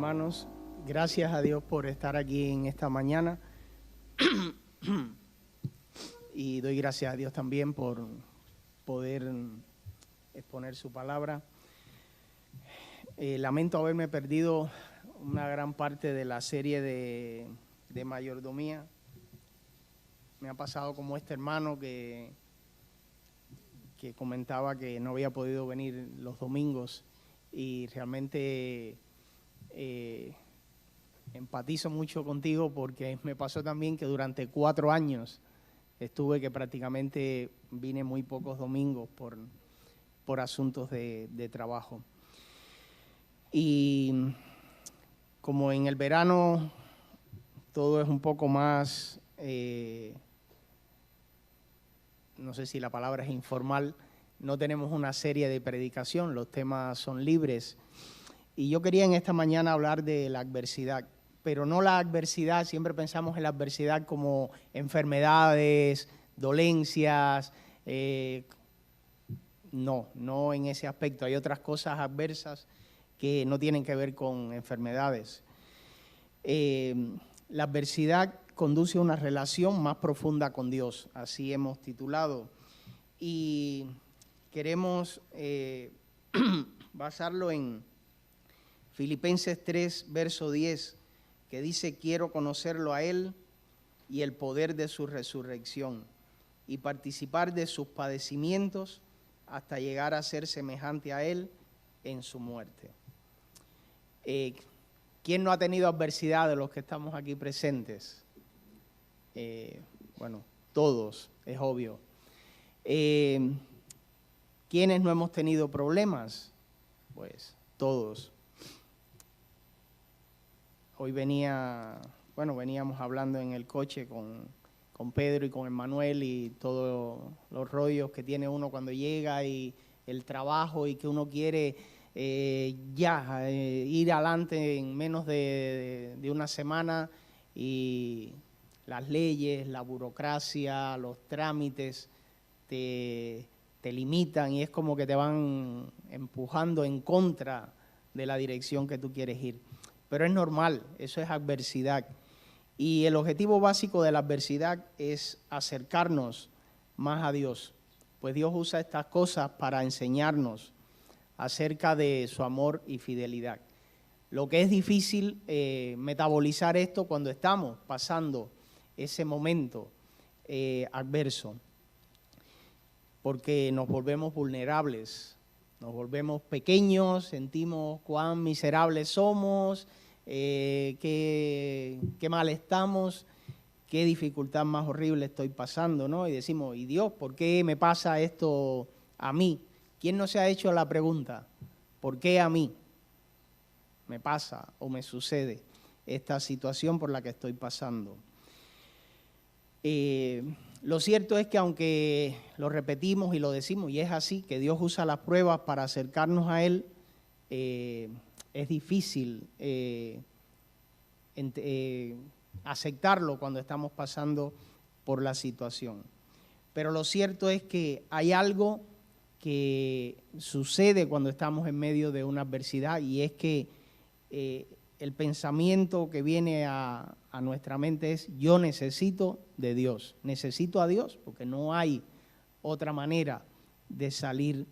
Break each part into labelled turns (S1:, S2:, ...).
S1: hermanos. Gracias a Dios por estar aquí en esta mañana. Y doy gracias a Dios también por poder exponer su palabra. Lamento haberme perdido una gran parte de la serie de mayordomía. Me ha pasado como este hermano que comentaba que no había podido venir los domingos, y realmente empatizo mucho contigo, porque me pasó también que durante 4 años estuve que prácticamente vine muy pocos domingos por asuntos de trabajo. Y como en el verano todo es un poco más, no sé si la palabra es informal, no tenemos una serie de predicación, los temas son libres. Y yo quería en esta mañana hablar de la adversidad, pero no la adversidad, siempre pensamos en la adversidad como enfermedades, dolencias, no en ese aspecto. Hay otras cosas adversas que no tienen que ver con enfermedades. La adversidad conduce a una relación más profunda con Dios, así hemos titulado. Y queremos basarlo en Filipenses 3, verso 10, que dice: quiero conocerlo a Él y el poder de su resurrección, y participar de sus padecimientos hasta llegar a ser semejante a Él en su muerte. ¿Quién no ha tenido adversidad de los que estamos aquí presentes? Bueno, todos, es obvio. ¿Quiénes no hemos tenido problemas? Pues todos. Hoy veníamos hablando en el coche con Pedro y con Emmanuel, y todos los rollos que tiene uno cuando llega, y el trabajo, y que uno quiere ir adelante en menos de una semana, y las leyes, la burocracia, los trámites te limitan, y es como que te van empujando en contra de la dirección que tú quieres ir. Pero es normal, eso es adversidad. Y el objetivo básico de la adversidad es acercarnos más a Dios, pues Dios usa estas cosas para enseñarnos acerca de su amor y fidelidad. Lo que es difícil metabolizar esto cuando estamos pasando ese momento adverso, porque nos volvemos vulnerables, nos volvemos pequeños, sentimos cuán miserables somos, qué mal estamos, qué dificultad más horrible estoy pasando, ¿no? Y decimos: ¿y Dios, por qué me pasa esto a mí? ¿Quién no se ha hecho la pregunta: ¿por qué a mí me pasa o me sucede esta situación por la que estoy pasando? Lo cierto es que, aunque lo repetimos y lo decimos, y es así, que Dios usa las pruebas para acercarnos a Él, es difícil aceptarlo cuando estamos pasando por la situación. Pero lo cierto es que hay algo que sucede cuando estamos en medio de una adversidad, y es que el pensamiento que viene a nuestra mente es: yo necesito de Dios, necesito a Dios, porque no hay otra manera de salir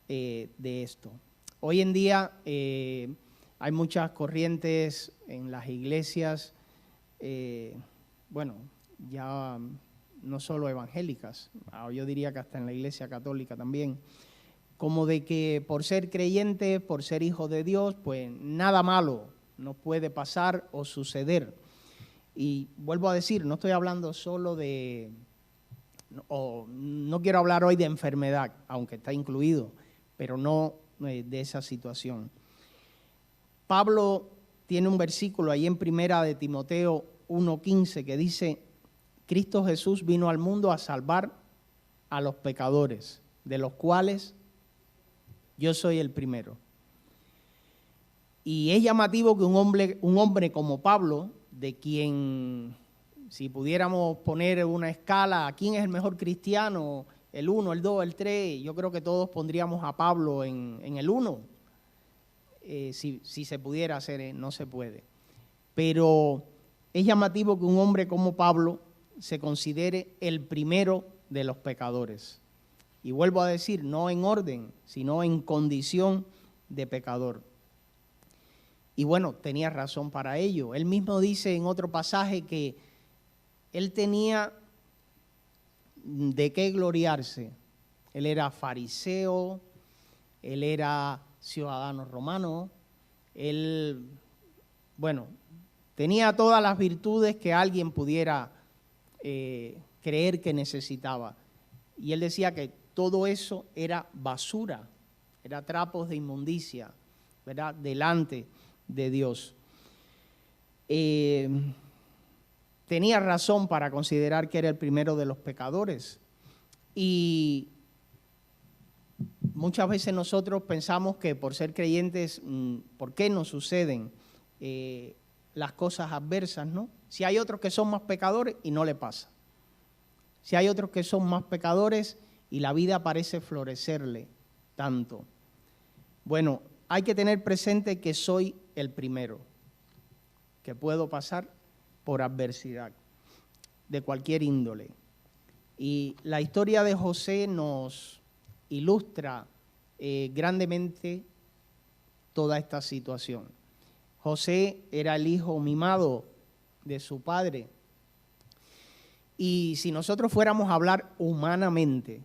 S1: de esto. Hoy en día hay muchas corrientes en las iglesias, ya no solo evangélicas, yo diría que hasta en la iglesia católica también, como de que por ser creyente, por ser hijo de Dios, pues nada malo nos puede pasar o suceder. Y vuelvo a decir, no estoy hablando solo no quiero hablar hoy de enfermedad, aunque está incluido, pero no de esa situación. Pablo tiene un versículo ahí en 1 de Timoteo 1:15 que dice: Cristo Jesús vino al mundo a salvar a los pecadores, de los cuales yo soy el primero. Y es llamativo que un hombre como Pablo, de quien, si pudiéramos poner una escala, ¿a quién es el mejor cristiano? El 1, el 2, el 3, yo creo que todos pondríamos a Pablo en el 1. si se pudiera hacer, no se puede. Pero es llamativo que un hombre como Pablo se considere el primero de los pecadores. Y vuelvo a decir, no en orden, sino en condición de pecador. Y bueno, tenía razón para ello. Él mismo dice en otro pasaje que él tenía de qué gloriarse. Él era fariseo, él era ciudadano romano, él, bueno, tenía todas las virtudes que alguien pudiera creer que necesitaba. Y él decía que todo eso era basura, era trapos de inmundicia, ¿verdad?, delante de Dios. Tenía razón para considerar que era el primero de los pecadores. Y muchas veces nosotros pensamos que por ser creyentes, ¿por qué nos suceden las cosas adversas, no? Si hay otros que son más pecadores y no le pasa. Si hay otros que son más pecadores y la vida parece florecerle tanto. Bueno, hay que tener presente que soy el primero, que puedo pasar por adversidad de cualquier índole. Y la historia de José nos ilustra grandemente toda esta situación. José era el hijo mimado de su padre. Y si nosotros fuéramos a hablar humanamente,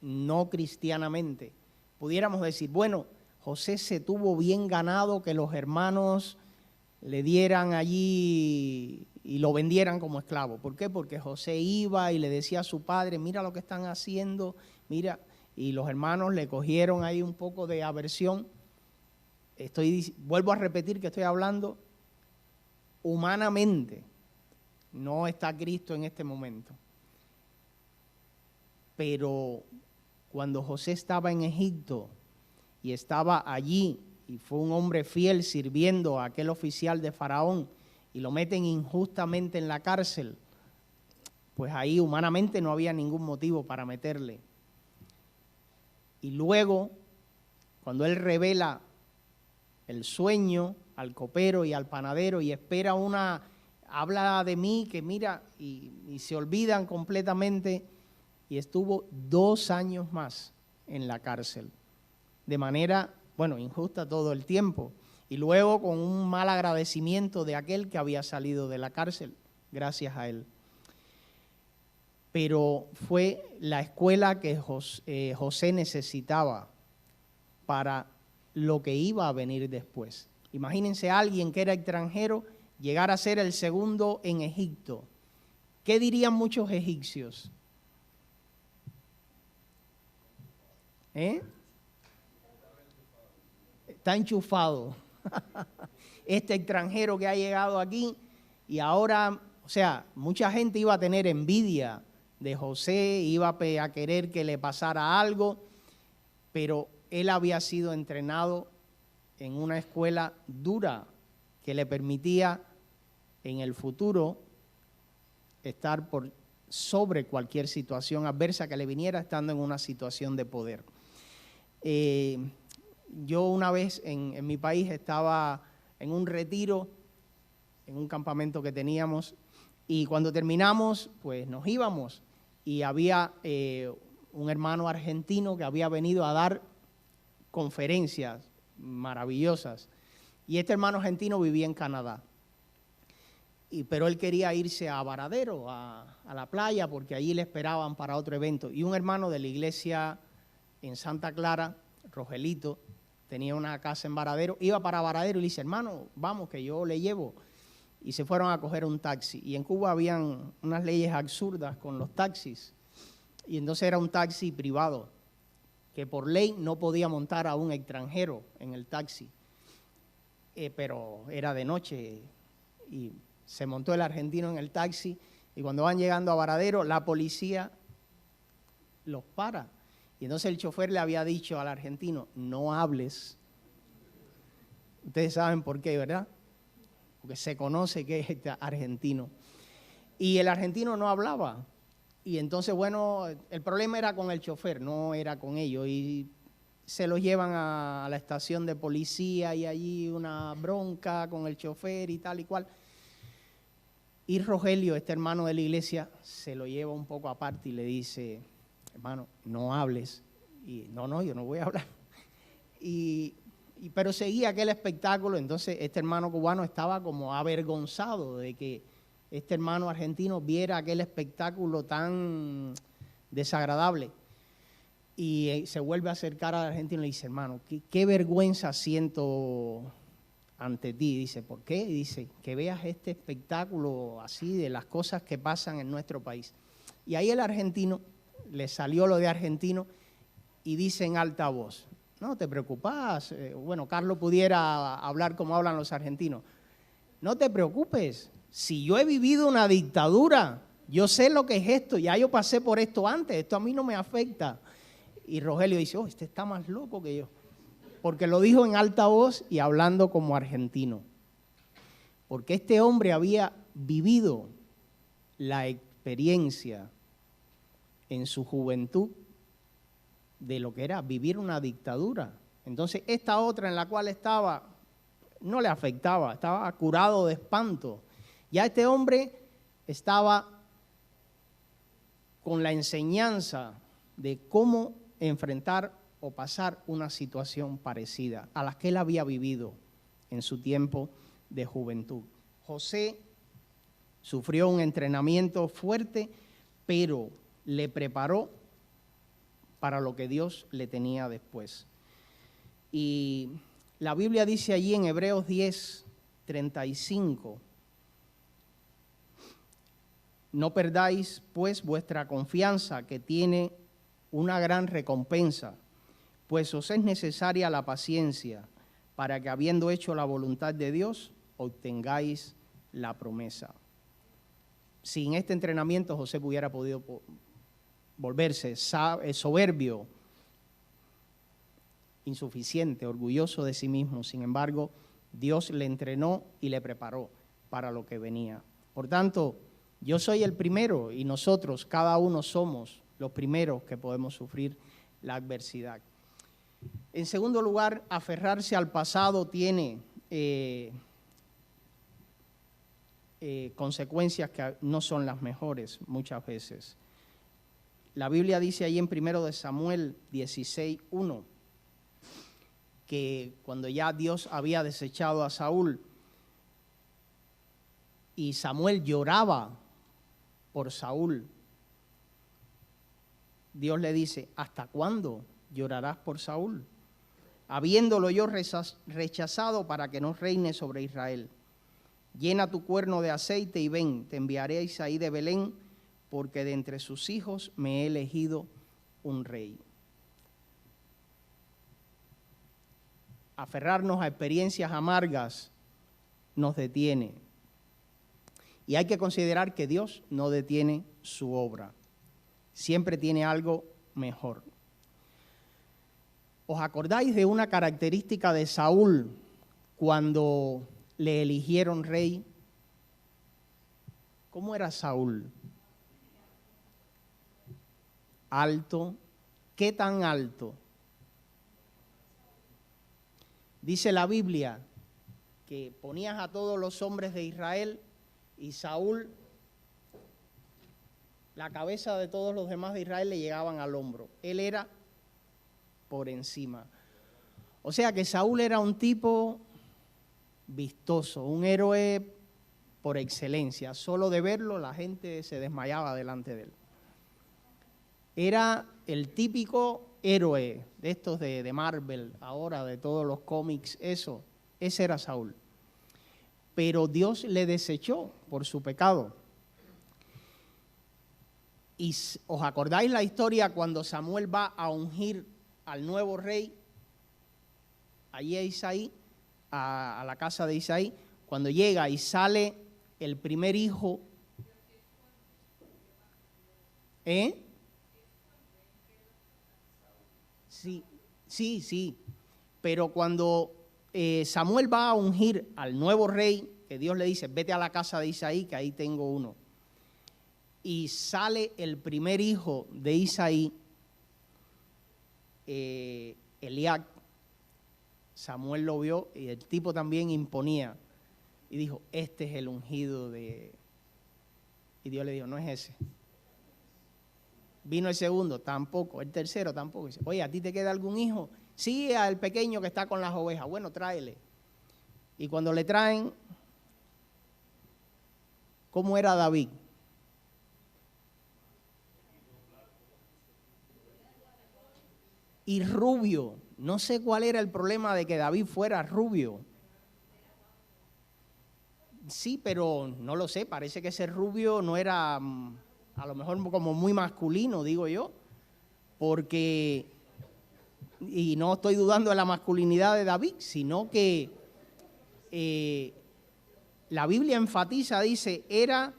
S1: no cristianamente, pudiéramos decir, bueno, José se tuvo bien ganado que los hermanos le dieran allí y lo vendieran como esclavo. ¿Por qué? Porque José iba y le decía a su padre, mira lo que están haciendo, mira, y los hermanos le cogieron ahí un poco de aversión. Vuelvo a repetir que estoy hablando humanamente, no está Cristo en este momento. Pero cuando José estaba en Egipto y estaba allí y fue un hombre fiel sirviendo a aquel oficial de Faraón y lo meten injustamente en la cárcel, pues ahí humanamente no había ningún motivo para meterle. Y luego, cuando él revela el sueño al copero y al panadero y espera habla de mí que mira, y se olvidan completamente, y estuvo 2 años más en la cárcel, de manera, bueno, injusta todo el tiempo, y luego con un mal agradecimiento de aquel que había salido de la cárcel, gracias a él. Pero fue la escuela que José necesitaba para lo que iba a venir después. Imagínense a alguien que era extranjero llegar a ser el segundo en Egipto. ¿Qué dirían muchos egipcios? Está enchufado. Este extranjero que ha llegado aquí y ahora, o sea, mucha gente iba a tener envidia de José, iba a querer que le pasara algo, pero él había sido entrenado en una escuela dura que le permitía en el futuro estar sobre cualquier situación adversa que le viniera estando en una situación de poder. Yo una vez en mi país estaba en un retiro, en un campamento que teníamos, y cuando terminamos, pues nos íbamos, y había un hermano argentino que había venido a dar conferencias maravillosas, y este hermano argentino vivía en Canadá, pero él quería irse a Varadero, a la playa, porque allí le esperaban para otro evento, y un hermano de la iglesia en Santa Clara, Rogelito, tenía una casa en Varadero, iba para Varadero y le dice, hermano, vamos que yo le llevo, y se fueron a coger un taxi, y en Cuba habían unas leyes absurdas con los taxis, y entonces era un taxi privado, que por ley no podía montar a un extranjero en el taxi, pero era de noche, y se montó el argentino en el taxi, y cuando van llegando a Varadero, la policía los para, y entonces el chofer le había dicho al argentino, no hables. Ustedes saben por qué, ¿verdad? Porque se conoce que es este argentino. Y el argentino no hablaba. Y entonces, bueno, el problema era con el chofer, no era con ellos. Y se los llevan a la estación de policía y allí una bronca con el chofer y tal y cual. Y Rogelio, este hermano de la iglesia, se lo lleva un poco aparte y le dice, hermano, no hables. Y no, yo no voy a hablar. Pero seguía aquel espectáculo, entonces este hermano cubano estaba como avergonzado de que este hermano argentino viera aquel espectáculo tan desagradable. Y se vuelve a acercar al argentino y le dice, hermano, qué vergüenza siento ante ti. Dice, ¿por qué? Dice, que veas este espectáculo así de las cosas que pasan en nuestro país. Y ahí el argentino, le salió lo de argentino y dice en alta voz, no te preocupes, bueno, Carlos pudiera hablar como hablan los argentinos, no te preocupes, si yo he vivido una dictadura, yo sé lo que es esto, ya yo pasé por esto antes, esto a mí no me afecta. Y Rogelio dice, oh, este está más loco que yo, porque lo dijo en alta voz y hablando como argentino, porque este hombre había vivido la experiencia en su juventud de lo que era vivir una dictadura. Entonces, esta otra en la cual estaba, no le afectaba, estaba curado de espanto. Ya este hombre estaba con la enseñanza de cómo enfrentar o pasar una situación parecida a la que él había vivido en su tiempo de juventud. José sufrió un entrenamiento fuerte, pero le preparó para lo que Dios le tenía después. Y la Biblia dice allí en Hebreos 10:35, no perdáis pues vuestra confianza, que tiene una gran recompensa, pues os es necesaria la paciencia, para que habiendo hecho la voluntad de Dios, obtengáis la promesa. Sin este entrenamiento José hubiera podido volverse soberbio, insuficiente, orgulloso de sí mismo. Sin embargo, Dios le entrenó y le preparó para lo que venía. Por tanto, yo soy el primero y nosotros, cada uno, somos los primeros que podemos sufrir la adversidad. En segundo lugar, aferrarse al pasado tiene consecuencias que no son las mejores muchas veces. La Biblia dice ahí en 1 Samuel 16:1 que cuando ya Dios había desechado a Saúl y Samuel lloraba por Saúl, Dios le dice, ¿hasta cuándo llorarás por Saúl? Habiéndolo yo rechazado para que no reine sobre Israel. Llena tu cuerno de aceite y ven, te enviaré a Isaí de Belén, porque de entre sus hijos me he elegido un rey. Aferrarnos a experiencias amargas nos detiene. Y hay que considerar que Dios no detiene su obra. Siempre tiene algo mejor. ¿Os acordáis de una característica de Saúl cuando le eligieron rey? ¿Cómo era Saúl? Alto. ¿Qué tan alto? Dice la Biblia que ponías a todos los hombres de Israel y Saúl, la cabeza de todos los demás de Israel le llegaban al hombro. Él era por encima. O sea que Saúl era un tipo vistoso, un héroe por excelencia. Solo de verlo la gente se desmayaba delante de él. Era el típico héroe de estos de Marvel, ahora de todos los cómics, ese era Saúl. Pero Dios le desechó por su pecado. ¿Y os acordáis la historia cuando Samuel va a ungir al nuevo rey, allí a Isaí, a la casa de Isaí? Cuando llega y sale el primer hijo, Sí, pero cuando Samuel va a ungir al nuevo rey, que Dios le dice, vete a la casa de Isaí, que ahí tengo uno, y sale el primer hijo de Isaí, Eliab, Samuel lo vio y el tipo también imponía. Y dijo, este es el ungido de... Y Dios le dijo, no es ese. Vino el segundo, tampoco. El tercero, tampoco. Dice, oye, ¿a ti te queda algún hijo? Sí, al pequeño que está con las ovejas. Bueno, tráele. Y cuando le traen, ¿cómo era David? Y rubio. No sé cuál era el problema de que David fuera rubio. Sí, pero no lo sé, parece que ese rubio no era, a lo mejor como muy masculino, digo yo, porque, y no estoy dudando de la masculinidad de David, sino que la Biblia enfatiza, dice, era,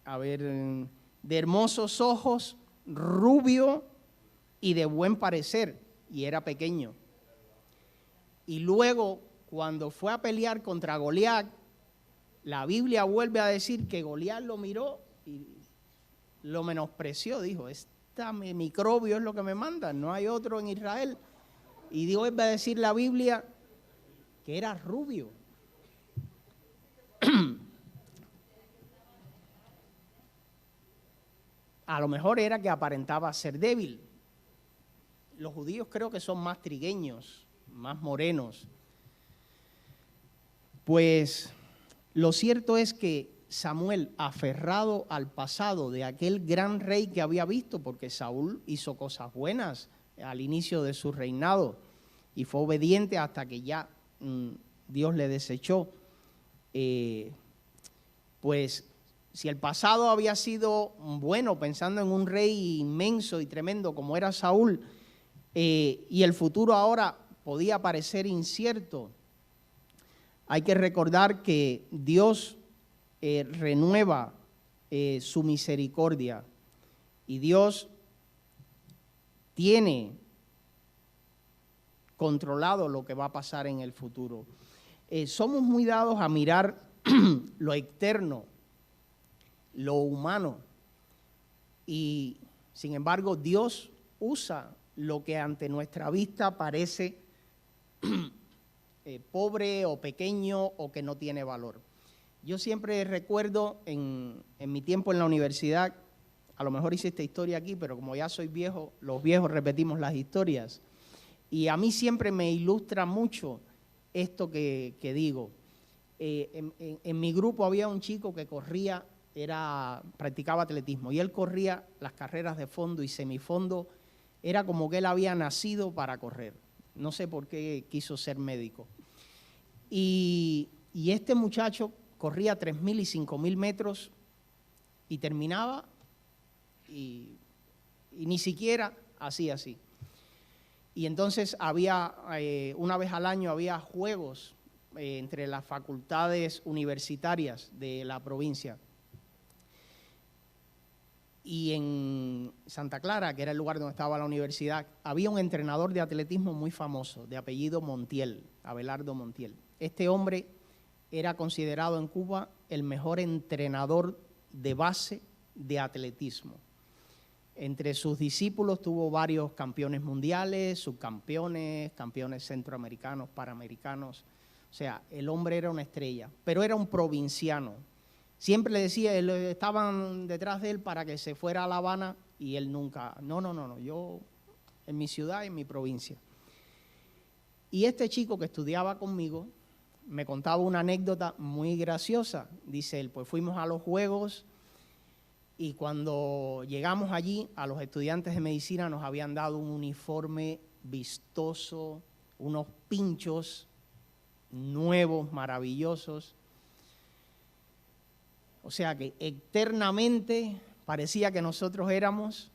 S1: a ver, de hermosos ojos, rubio y de buen parecer, y era pequeño. Y luego, cuando fue a pelear contra Goliat, la Biblia vuelve a decir que Goliat lo miró y lo menospreció, dijo, este microbio es lo que me mandan, no hay otro en Israel. Y Dios vuelve a decir la Biblia que era rubio. A lo mejor era que aparentaba ser débil. Los judíos creo que son más trigueños, más morenos. Pues lo cierto es que Samuel, aferrado al pasado de aquel gran rey que había visto, porque Saúl hizo cosas buenas al inicio de su reinado y fue obediente hasta que ya Dios le desechó, pues si el pasado había sido bueno, pensando en un rey inmenso y tremendo como era Saúl, y el futuro ahora podía parecer incierto, hay que recordar que Dios renueva su misericordia y Dios tiene controlado lo que va a pasar en el futuro. Somos muy dados a mirar lo externo, lo humano, y sin embargo Dios usa lo que ante nuestra vista parece pobre o pequeño o que no tiene valor. Yo siempre recuerdo en mi tiempo en la universidad, a lo mejor hice esta historia aquí, pero como ya soy viejo, los viejos repetimos las historias, y a mí siempre me ilustra mucho esto que digo. En mi grupo había un chico que corría, practicaba atletismo, y él corría las carreras de fondo y semifondo, era como que él había nacido para correr. No sé por qué quiso ser médico. Y este muchacho corría 3.000 y 5.000 metros y terminaba y ni siquiera hacía así. Y entonces había, una vez al año había juegos entre las facultades universitarias de la provincia. Y en Santa Clara, que era el lugar donde estaba la universidad, había un entrenador de atletismo muy famoso, de apellido Montiel, Abelardo Montiel. Este hombre era considerado en Cuba el mejor entrenador de base de atletismo. Entre sus discípulos tuvo varios campeones mundiales, subcampeones, campeones centroamericanos, panamericanos. O sea, el hombre era una estrella, pero era un provinciano. Siempre le decía, estaban detrás de él para que se fuera a La Habana y él nunca, no, yo en mi ciudad, en mi provincia. Y este chico que estudiaba conmigo me contaba una anécdota muy graciosa. Dice él, pues fuimos a los juegos y cuando llegamos allí, a los estudiantes de medicina nos habían dado un uniforme vistoso, unos pinchos nuevos, maravillosos. O sea que eternamente parecía que nosotros éramos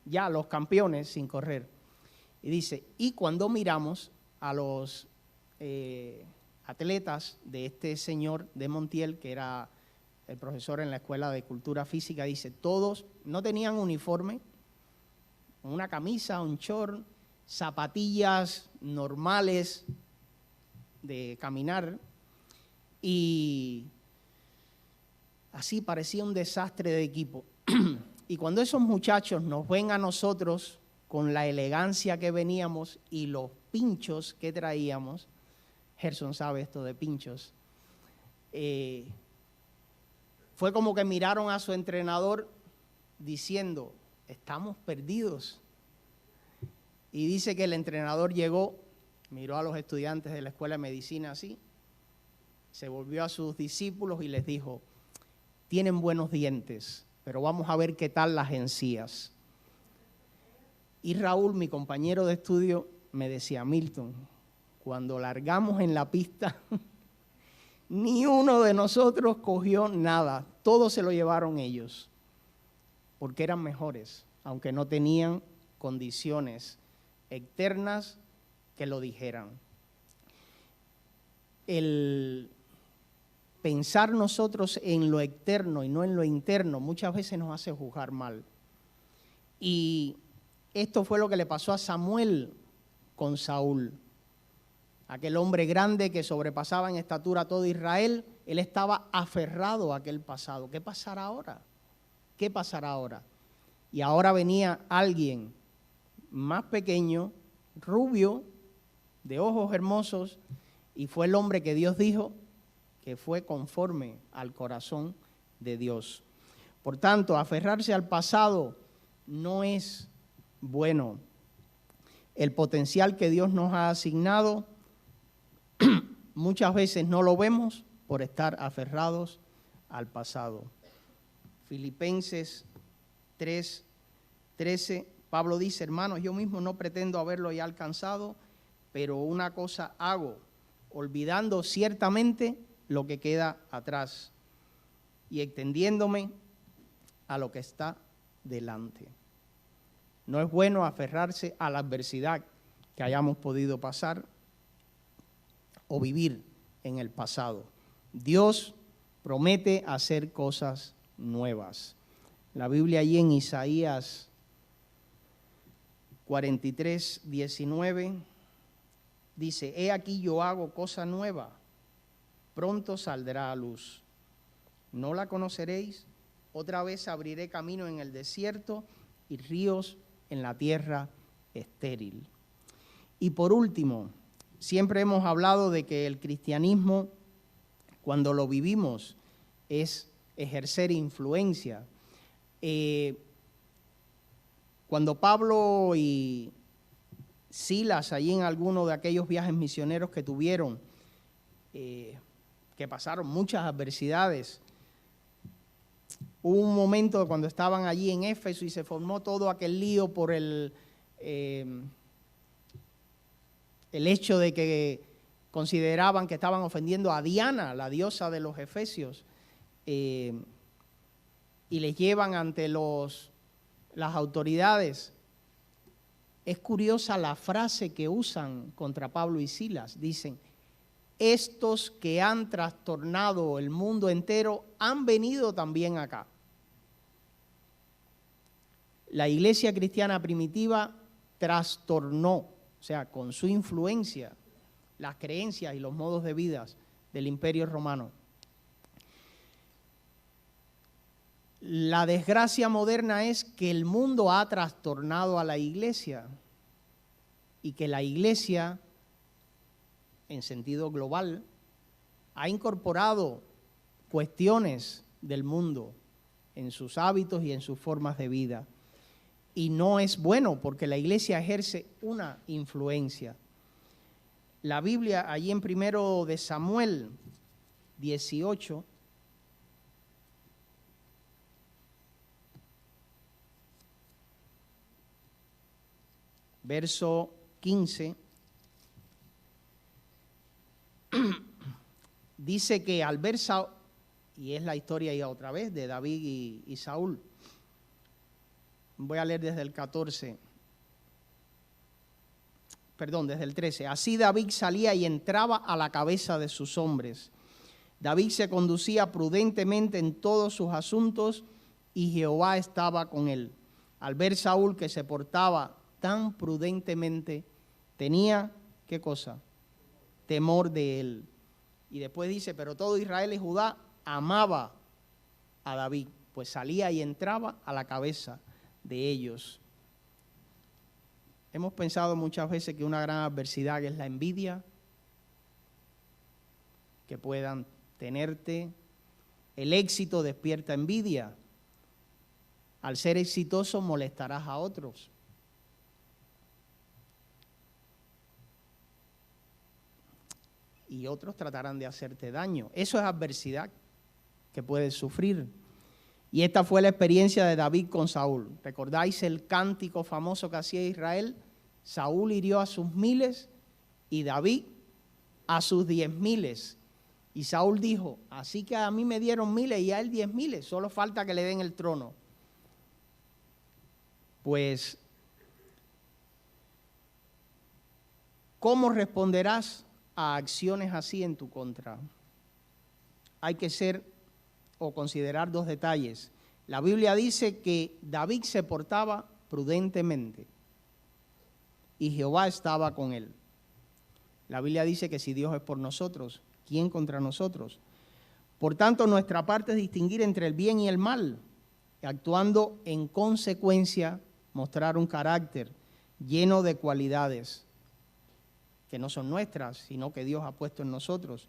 S1: ya los campeones sin correr. Y dice, y cuando miramos a los atletas de este señor de Montiel, que era el profesor en la Escuela de Cultura Física, dice, todos no tenían uniforme, una camisa, un short, zapatillas normales de caminar, y así parecía un desastre de equipo. Y cuando esos muchachos nos ven a nosotros con la elegancia que veníamos y los pinchos que traíamos, Gerson sabe esto de pinchos, fue como que miraron a su entrenador diciendo, estamos perdidos. Y dice que el entrenador llegó, miró a los estudiantes de la escuela de medicina así, se volvió a sus discípulos y les dijo, tienen buenos dientes, pero vamos a ver qué tal las encías. Y Raúl, mi compañero de estudio, me decía, Milton, cuando largamos en la pista, ni uno de nosotros cogió nada, todo se lo llevaron ellos, porque eran mejores, aunque no tenían condiciones externas que lo dijeran. El pensar nosotros en lo externo y no en lo interno muchas veces nos hace juzgar mal. Y esto fue lo que le pasó a Samuel con Saúl. Aquel hombre grande que sobrepasaba en estatura a todo Israel, él estaba aferrado a aquel pasado. ¿Qué pasará ahora? ¿Qué pasará ahora? Y ahora venía alguien más pequeño, rubio, de ojos hermosos, y fue el hombre que Dios dijo que fue conforme al corazón de Dios. Por tanto, aferrarse al pasado no es bueno. El potencial que Dios nos ha asignado, muchas veces no lo vemos por estar aferrados al pasado. Filipenses 3:13, Pablo dice, hermanos, yo mismo no pretendo haberlo ya alcanzado, pero una cosa hago, olvidando ciertamente lo que queda atrás y extendiéndome a lo que está delante. No es bueno aferrarse a la adversidad que hayamos podido pasar o vivir en el pasado. Dios promete hacer cosas nuevas. La Biblia allí en Isaías 43:19 dice, he aquí yo hago cosa nueva, pronto saldrá a luz. ¿No la conoceréis? Otra vez abriré camino en el desierto y ríos en la tierra estéril. Y por último, siempre hemos hablado de que el cristianismo, cuando lo vivimos, es ejercer influencia. Cuando Pablo y Silas, allí en alguno de aquellos viajes misioneros que tuvieron, que pasaron muchas adversidades, hubo un momento cuando estaban allí en Éfeso y se formó todo aquel lío por el hecho de que consideraban que estaban ofendiendo a Diana, la diosa de los efesios, y les llevan ante las autoridades. Es curiosa la frase que usan contra Pablo y Silas. Dicen, estos que han trastornado el mundo entero han venido también acá. La iglesia cristiana primitiva trastornó, o sea, con su influencia, las creencias y los modos de vida del Imperio Romano. La desgracia moderna es que el mundo ha trastornado a la iglesia y que la iglesia, en sentido global, ha incorporado cuestiones del mundo en sus hábitos y en sus formas de vida. Y no es bueno porque la iglesia ejerce una influencia. La Biblia, allí en 1 de Samuel 18, verso 15, dice que al ver Saúl, y es la historia ya otra vez de David y Saúl, voy a leer desde el 14, perdón, desde el 13. Así David salía y entraba a la cabeza de sus hombres. David se conducía prudentemente en todos sus asuntos y Jehová estaba con él. Al ver Saúl que se portaba tan prudentemente, tenía, ¿qué cosa? Temor de él. Y después dice, pero todo Israel y Judá amaba a David. pues salía y entraba a la cabeza de ellos. Hemos pensado muchas veces que una gran adversidad es la envidia, que puedan tenerte. El éxito despierta envidia. Al ser exitoso molestarás a otros. Y otros tratarán de hacerte daño. Eso es adversidad que puedes sufrir. Y esta fue la experiencia de David con Saúl. ¿Recordáis el cántico famoso que hacía Israel? Saúl hirió a sus 1000 y David a sus 10.000. Y Saúl dijo, así que a mí me dieron 1000 y a él 10.000, solo falta que le den el trono. Pues, ¿cómo responderás a acciones así en tu contra? Hay que ser o considerar 2 detalles. La Biblia dice que David se portaba prudentemente y Jehová estaba con él. La Biblia dice que si Dios es por nosotros, ¿quién contra nosotros? Por tanto, nuestra parte es distinguir entre el bien y el mal, actuando en consecuencia, mostrar un carácter lleno de cualidades que no son nuestras, sino que Dios ha puesto en nosotros,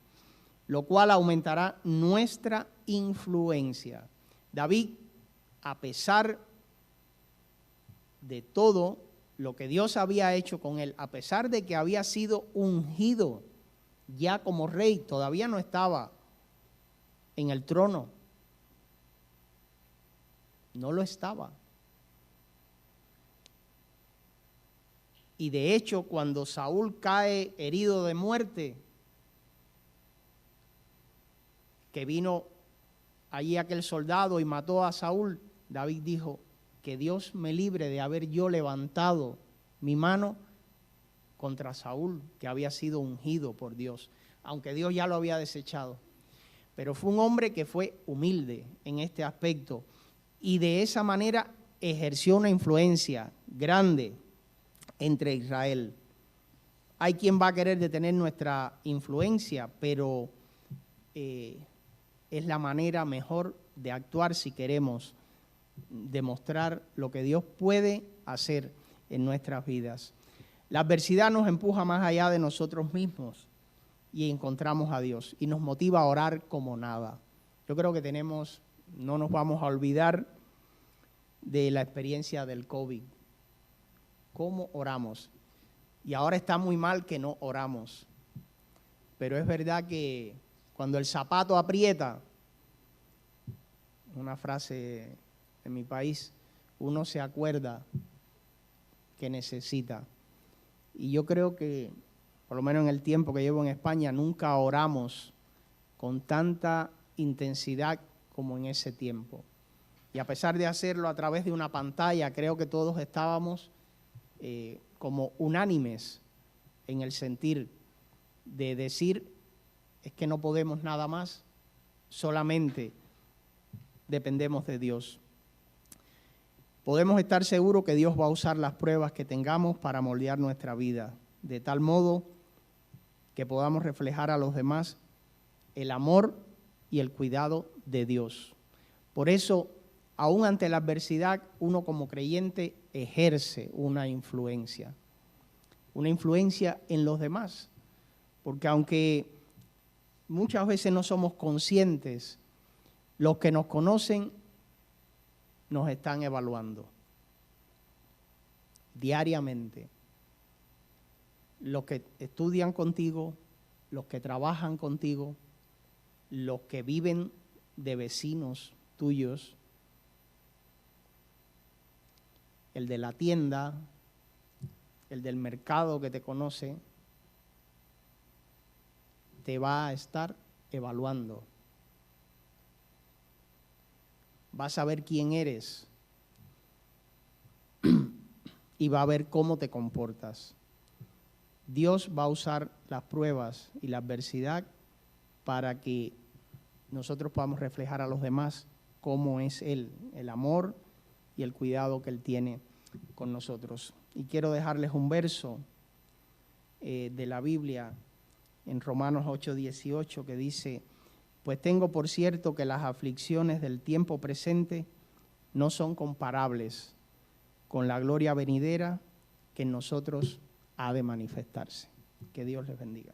S1: lo cual aumentará nuestra influencia. David, a pesar de todo lo que Dios había hecho con él, a pesar de que había sido ungido ya como rey, todavía no estaba en el trono, no lo estaba. Y de hecho, cuando Saúl cae herido de muerte, que vino allí aquel soldado y mató a Saúl, David dijo, que Dios me libre de haber yo levantado mi mano contra Saúl, que había sido ungido por Dios, aunque Dios ya lo había desechado. Pero fue un hombre que fue humilde en este aspecto y de esa manera ejerció una influencia grande entre Israel. Hay quien va a querer detener nuestra influencia, pero es la manera mejor de actuar si queremos demostrar lo que Dios puede hacer en nuestras vidas. La adversidad nos empuja más allá de nosotros mismos y encontramos a Dios y nos motiva a orar como nada. Yo creo que no nos vamos a olvidar de la experiencia del COVID. ¿Cómo oramos? Y ahora está muy mal que no oramos. Pero es verdad que cuando el zapato aprieta, una frase en mi país, uno se acuerda que necesita. Y yo creo que, por lo menos en el tiempo que llevo en España, nunca oramos con tanta intensidad como en ese tiempo. Y a pesar de hacerlo a través de una pantalla, creo que todos estábamos como unánimes en el sentir de decir, es que no podemos nada más, solamente dependemos de Dios. Podemos estar seguros que Dios va a usar las pruebas que tengamos para moldear nuestra vida, de tal modo que podamos reflejar a los demás el amor y el cuidado de Dios. Por eso, aún ante la adversidad, uno como creyente ejerce una influencia en los demás, porque aunque muchas veces no somos conscientes, los que nos conocen nos están evaluando diariamente. Los que estudian contigo, los que trabajan contigo, los que viven de vecinos tuyos, el de la tienda, el del mercado que te conoce, te va a estar evaluando. Vas a ver quién eres y va a ver cómo te comportas. Dios va a usar las pruebas y la adversidad para que nosotros podamos reflejar a los demás cómo es Él, el amor y el cuidado que Él tiene con nosotros. Y quiero dejarles un verso de la Biblia en Romanos 8:18 que dice pues tengo por cierto que las aflicciones del tiempo presente no son comparables con la gloria venidera que en nosotros ha de manifestarse. Que Dios les bendiga.